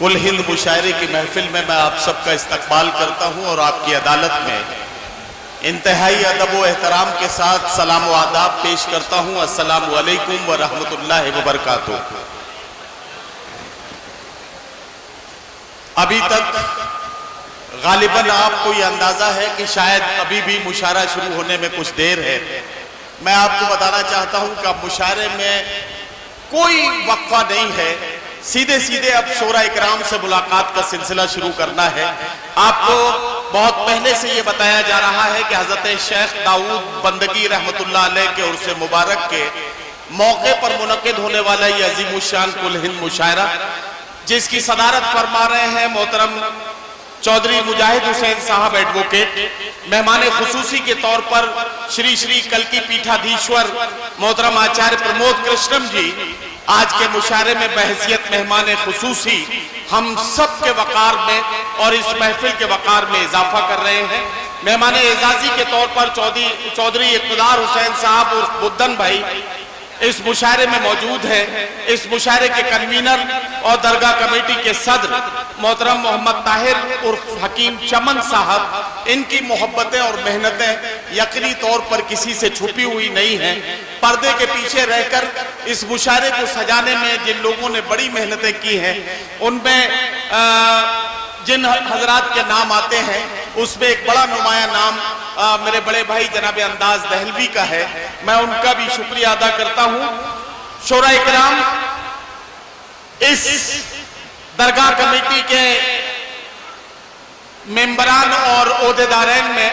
कुल हिंद मुशायरे की महफिल में मैं आप सबका इस्तकबाल करता हूँ और आपकी अदालत में इंतहाई अदब व एहतराम के साथ सलाम व आदाब पेश करता हूँ। अस्सलामु अलैकुम व रहमतुल्लाहि व बरकातुहू। अभी तक गालिबन आपको ये अंदाजा है कि शायद अभी भी मुशायरा शुरू होने में कुछ देर है। मैं आपको बताना चाहता हूँ कि अब मुशायरे में कोई वक्फा नहीं है, सीधे सीधे अब शोरा इकराम से मुलाकात का सिलसिला शुरू करना है। आपको बहुत पहले से ये बताया जा रहा है कि हजरत शेख दाऊद बंदगी रहमतुल्लाह अलैह के उर्स मुबारक के मौके पर मुनक्किद होने वाला ये अजीमुशान कुल हिंद मुशायरा, जिसकी सदारत फरमा रहे हैं मोहतरम चौधरी मुजाहिद हुसैन साहब एडवोकेट, मेहमान खुसूसी के तौर पर श्री श्री कल्की पीठाधीश्वर मोहतरम आचार्य प्रमोद कृष्णम जी आज के मुशायरे में बहसियत मेहमान खुसूसी हम सब के वकार में और इस महफिल के वकार में इजाफा कर रहे हैं। मेहमान एजाजी के तौर पर चौधरी इक़्तिदार हुसैन साहब और बुद्दन भाई इस मुशायरे में मौजूद है। इस मुशायरे के कन्वीनर और दरगाह कमेटी के सदर मोहतरम मोहम्मद ताहिर उर्फ हकीम चमन साहब, इनकी मोहब्बतें और मेहनतें यकीनी तौर पर किसी से छुपी हुई नहीं हैं। पर्दे के पीछे रहकर इस मुशायरे को सजाने में जिन लोगों ने बड़ी मेहनतें की हैं, उनमें जिन हजरात के नाम आते हैं उसमें एक बड़ा नुमाया नाम मेरे बड़े भाई जनाब अंदाज दहलवी का है। मैं उनका भी शुक्रिया अदा करता हूं। शोरा इकराम इस दरगाह कमेटी के मेंबरान और ओहदेदारैन में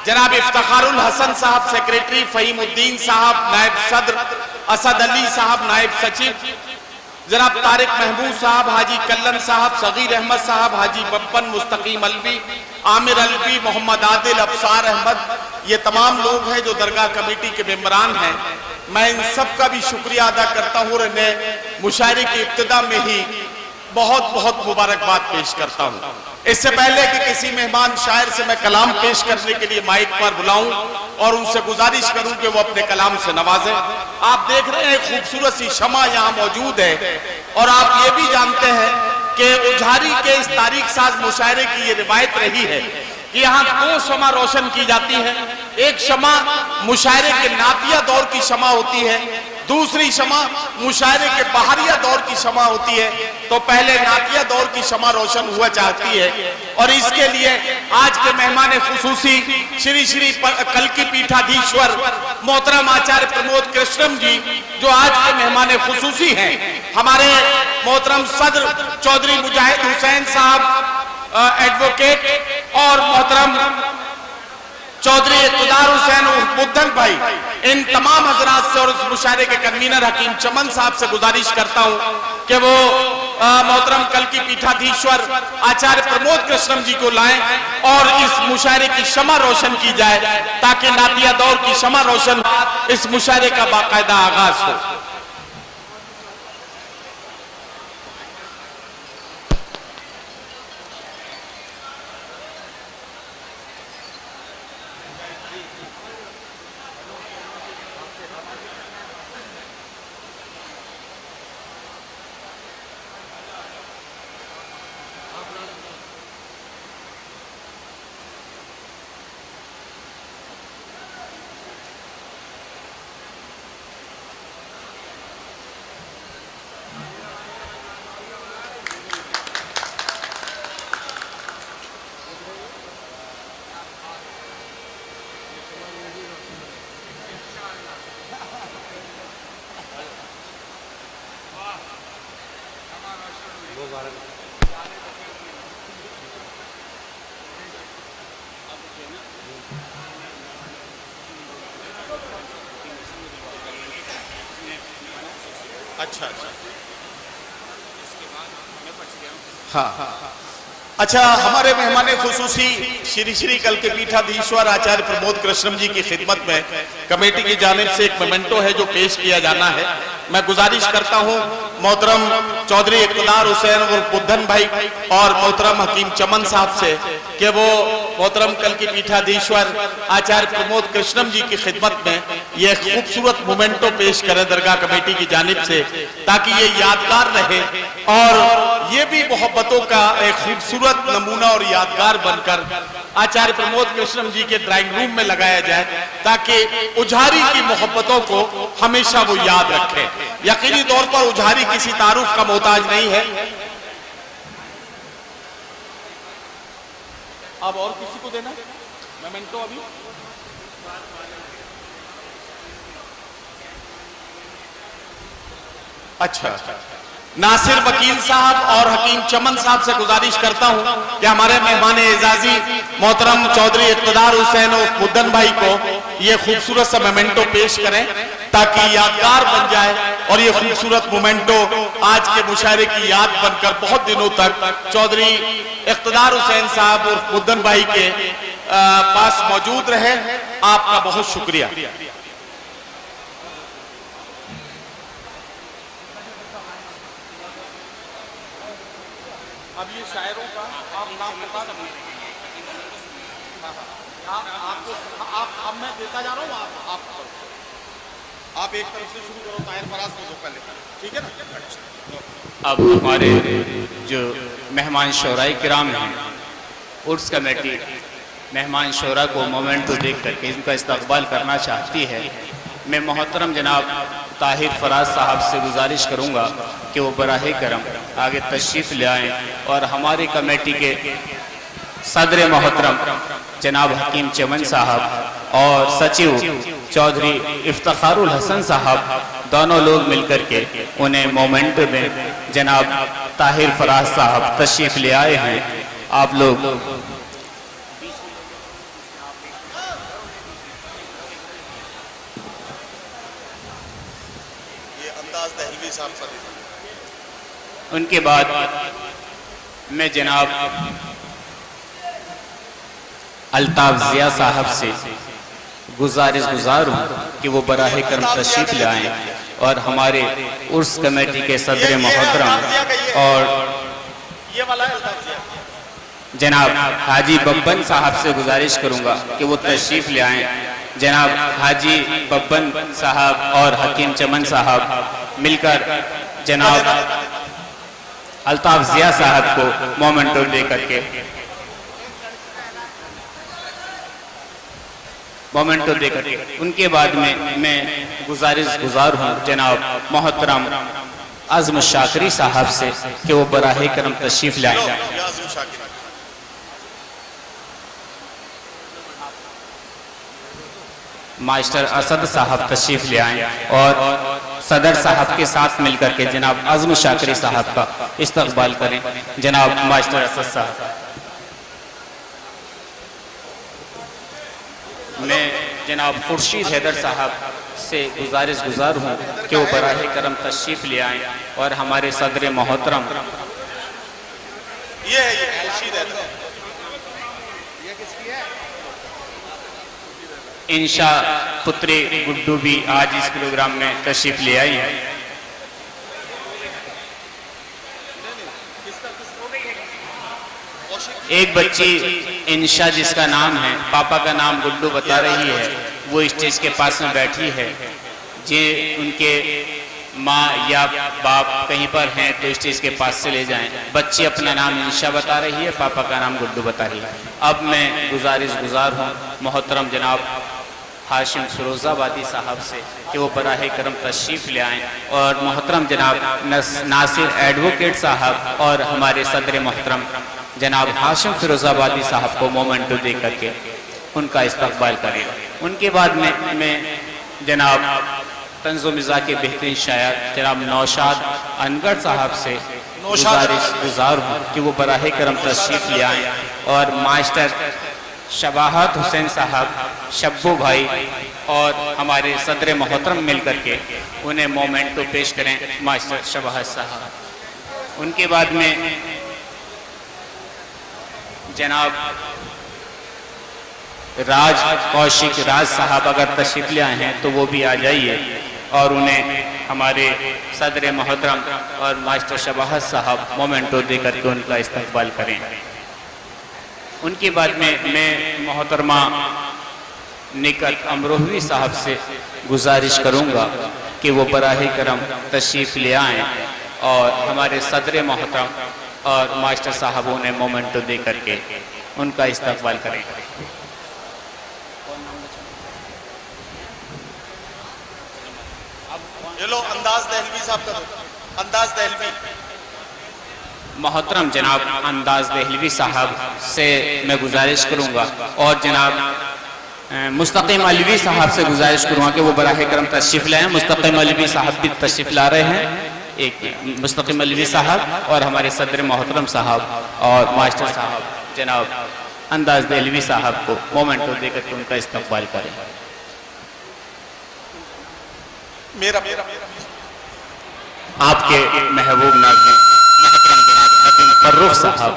जनाब इफ्तिखारुल हसन साहब सेक्रेटरी, फहीमुद्दीन साहब नायब सदर, असद अली साहब नायब सचिव, जनाब तारिक महबूब साहब, हाजी कल्लन साहब, सगीर अहमद साहब, हाजी बब्बन, मुस्तकीम अलवी, आमिर अलवी, मोहम्मद आदिल, अफसार अहमद, ये तमाम लोग हैं जो दरगाह कमेटी के मेंबरान हैं। मैं इन सब का भी शुक्रिया अदा करता हूँ और इन्हें मुशायरे की इब्तिदा में ही बहुत बहुत मुबारकबाद पेश करता हूँ। इससे पहले कि किसी मेहमान शायर से मैं कलाम पेश करने के लिए माइक पर बुलाऊं और उनसे गुजारिश करूं कि वो अपने कलाम से नवाजें, आप देख रहे हैं खूबसूरत सी शमा यहाँ मौजूद है और आप ये भी जानते हैं कि उजारी के इस तारीख साज मुशायरे की ये रिवायत रही है कि यहाँ दो शमा रोशन की जाती है। एक शमा मुशायरे के नातिया दौर की शमा होती है, दूसरी शमा मुशायरे के बहरिया दौर की शमा होती है। तो पहले नातिया दौर की शमा रोशन हुआ चाहती है और इसके लिए आज के मेहमान खुसूसी श्री श्री कल्की पीठाधीश्वर मोहतरम आचार्य प्रमोद कृष्णम जी, जो आज के मेहमान खुसूसी हैं, हमारे मोहतरम सदर चौधरी मुजाहिद हुसैन साहब एडवोकेट और मोहतरम चौधरी इक़्तिदार हुसैन और बुद्दन भाई, इन तमाम हजरात से और इस मुशायरे के कन्वीनर हकीम चमन साहब से गुजारिश करता हूं कि वो मोहतरम कल्की पीठाधीश्वर आचार्य प्रमोद कृष्णम जी को लाएं और इस मुशायरे की शमा रोशन की जाए ताकि नातिया दौर की शमा रोशन इस मुशायरे का बाकायदा आगाज हो। अच्छा हाँ, अच्छा, हमारे मेहमान खुसूसी श्री श्री कल्की पीठाधीश्वर आचार्य प्रमोद कृष्णम जी की खिदमत में कमेटी की जानिब से एक मोमेंटो है जो पेश किया जाना है। मैं गुजारिश करता हूँ मोहतरम चौधरी इक़्तिदार हुसैन और बुद्धन भाई और मोहतरम हकीम चमन साहब से कि वो मोहतरम कल की पीठाधीश्वर आचार्य प्रमोद कृष्णम जी की खिदमत में ये खूबसूरत मोमेंटो पेश करें दरगाह कमेटी की जानिब से, ताकि ये यादगार रहे और ये भी मोहब्बतों का एक खूबसूरत नमूना और यादगार बनकर आचार्य प्रमोद कृष्णम जी के ड्राइंग रूम में लगाया जाए, ताकि उजारी की मोहब्बतों को हमेशा वो याद रखे। यकीनी तौर पर उजारी किसी तारुफ का मोहताज नहीं है। अब और किसी को देना मोमेंटो अभी? अच्छा, नासिर वकील साहब और हकीम चमन साहब से गुजारिश करता हूं कि हमारे मेहमान एजाजी मोहतरम चौधरी इक़्तिदार हुसैन और बुद्धन भाई को ये खूबसूरत सा मोमेंटो पेश करें, ताकि यादगार बन जाए और ये खूबसूरत मोमेंटो आज के मुशायरे की याद बनकर बहुत दिनों तक चौधरी इक़्तिदार हुसैन साहब और बुद्धन भाई के पास मौजूद रहे। आपका बहुत शुक्रिया। अब ये शायरों का आप नाम बता सकते हैं? आप मैं देता जा रहा हूँ, आप एक तरफ से शुरू करो, ताहिर फराज को धोखा ले, ठीक है ना? अब हमारे जो मेहमान शोराए किराम हैं, उर्स कमेटी मेहमान शोरा को मोमेंटो देख करके इनका इस्तकबाल करना चाहती है। मैं मोहतरम जनाब ताहिर फराज साहब से गुजारिश करूंगा कि वो बराहे करम आगे तशरीफ़ ले आएँ और हमारी कमेटी के सदर मोहतरम जनाब हकीम चमन साहब और सचिव चौधरी इफ्तिखारुल हसन साहब दोनों लोग मिलकर के उन्हें मोमेंटो में जनाब ताहिर फराज साहब तशरीफ़ ले आए हैं। आप लोग उनके बाद मैं जनाब अल्ताफ ज़िया साहब से गुजार हूँ कि वो बराहे करम तशरीफ़ ले आएँ और हमारे उर्स कमेटी के सदर मोहतरम और जनाब हाजी बब्बन साहब से गुजारिश करूँगा कि वो तशरीफ़ ले आएँ। जनाब हाजी बब्बन साहब और हकीम चमन साहब मिलकर जनाब अल्ताफ ज़िया साहब को मोमेंटो दे करके उनके बाद में मैं गुजार हूँ जनाब मोहतरम आज़म शाकरी साहब से कि वो बराहे करम तशरीफ़ लाएं। मास्टर असद साहब तशरीफ़ ले आएँ और सदर साहब के साथ मिलकर के जनाब आज़म शाकरी साहब का इस्तकबाल करें। जनाब मास्टर असद साहब, मैं जनाब खुर्शीद हैदर साहब से गुजार हूँ कि वो बराहे करम तशरीफ़ ले आएँ और हमारे सदर मोहतरम इंशा पुत्री गुड्डू भी आज इस प्रोग्राम में तशरीफ़ ले आई है। एक बच्ची इंशा जिसका नाम है, पापा का नाम गुड्डू बता रही है, वो स्टेज के पास में बैठी है। जे उनके माँ या बाप कहीं पर हैं तो स्टेज के पास से ले जाएं। बच्ची अपना नाम इंशा बता रही है, पापा का नाम गुड्डू बता रही है। अब मैं गुजार हूँ मोहतरम जनाब हाशिम फिरोज़ाबादी साहब से कि वो बराहे करम तशरीफ़ ले आएँ और मोहतरम जनाब नासिर एडवोकेट साहब और हमारे सदर मोहतरम जनाब हाशिम फिरोज़ाबादी साहब को मोमेंटो दे करके उनका इस्तकबाल करें। उनके बाद में मैं जनाब तंज़ो मिज़ा के बेहतरीन शायर जनाब नौशाद अनगढ़ साहब से गुजार हूँ कि वो बराहे करम तशरीफ़ ले आएँ और मास्टर शबाहत हुसैन साहब, शब्बू भाई और हमारे सदर मोहतरम मिल करके उन्हें मोमेंटो पेश करें। मास्टर शबाहत साहब, उनके बाद में जनाब राज कौशिक राज साहब अगर तशरीफ़ ले आए हैं तो वो भी आ जाइए। और उन्हें हमारे सदर मोहतरम और मास्टर शबाहत साहब मोमेंटो देकर के उनका इस्तकबाल करें। उनके बाद में मैं मोहतरमा निकट अमरोही साहब से गुजारिश करूंगा कि वो बराह करम तशरीफ़ ले आएँ और हमारे सदर मोहतरम और मास्टर साहबों ने मोमेंटो दे करके उनका इस्तकबाल करें। ये लो अंदाज दहलवी साहब का अंदाज दहलवी। मोहतरम जनाब अंदाज दहलवी साहब से मैं गुजारिश करूंगा और जनाब मुस्तकीम अलवी साहब से गुजारिश करूंगा कि वो बराह करम तशरीफ़ लाएं। मुस्तकीम अलवी साहब भी तशरीफ़ ला रहे हैं। एक मुस्तकीम अलवी साहब और हमारे सदर मोहतरम साहब और मास्टर साहब जनाब अंदाज दहलवी साहब को मोमेंटो देकर के उनका इस्तकबाल करें। मेरा आपके महबूब नाज़रीन मोहतरम जनाब नदीम फर्रुख साहब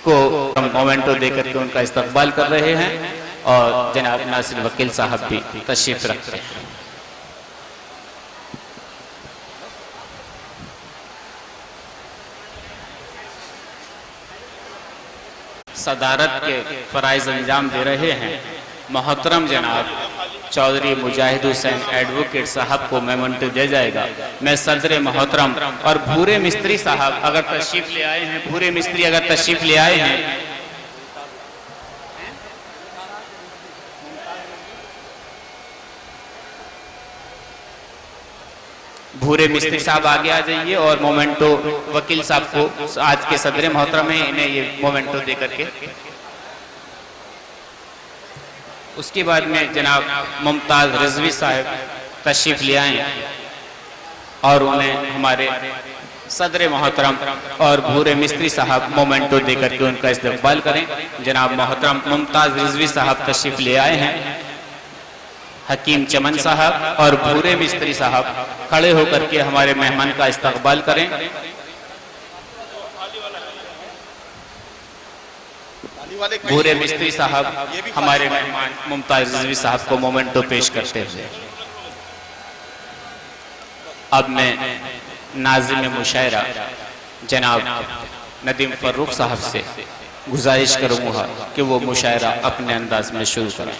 को हम मोमेंटो देकर के उनका इस्तकबाल कर रहे हैं और जनाब नासिर वकील साहब भी तशरीफ रखते हैं। सदारत के फ़राइज़ अंजाम दे रहे हैं मोहतरम जनाब चौधरी मुजाहिद हुसैन एडवोकेट साहब को मोमेंटो दिया जाएगा। मैं सदर मोहतरम और भूरे मिस्त्री साहब अगर तशरीफ़ ले आए हैं, भूरे मिस्त्री अगर तशरीफ़ ले आए हैं, भूरे मिस्त्री साहब आगे आ जाइए और मोमेंटो वकील साहब को आज के सदर मोहतरम है इन्हें ये मोमेंटो दे करके। उसके बाद में जनाब मुमताज़ रिजवी साहब तशरीफ़ ले आए और उन्हें हमारे सदर मोहतरम और भूरे मिस्त्री साहब मोमेंटो दे करके उनका इस्तकबाल करें। जनाब मोहतरम मुमताज़ रिजवी साहब तशरीफ़ ले आए हैं। हकीम चमन साहब और भूरे मिस्त्री साहब खड़े होकर के हमारे मेहमान का इस्तकबाल करें। भूरे मिस्त्री साहब हमारे मेहमान मुमताज़ रिजवी साहब को मोमेंटो पेश करते हुए अब मैं नाज़िम मुशायरा जनाब नदीम फर्रुख साहब से गुजारिश करूँगा कि वो मुशायरा अपने अंदाज में शुरू करें।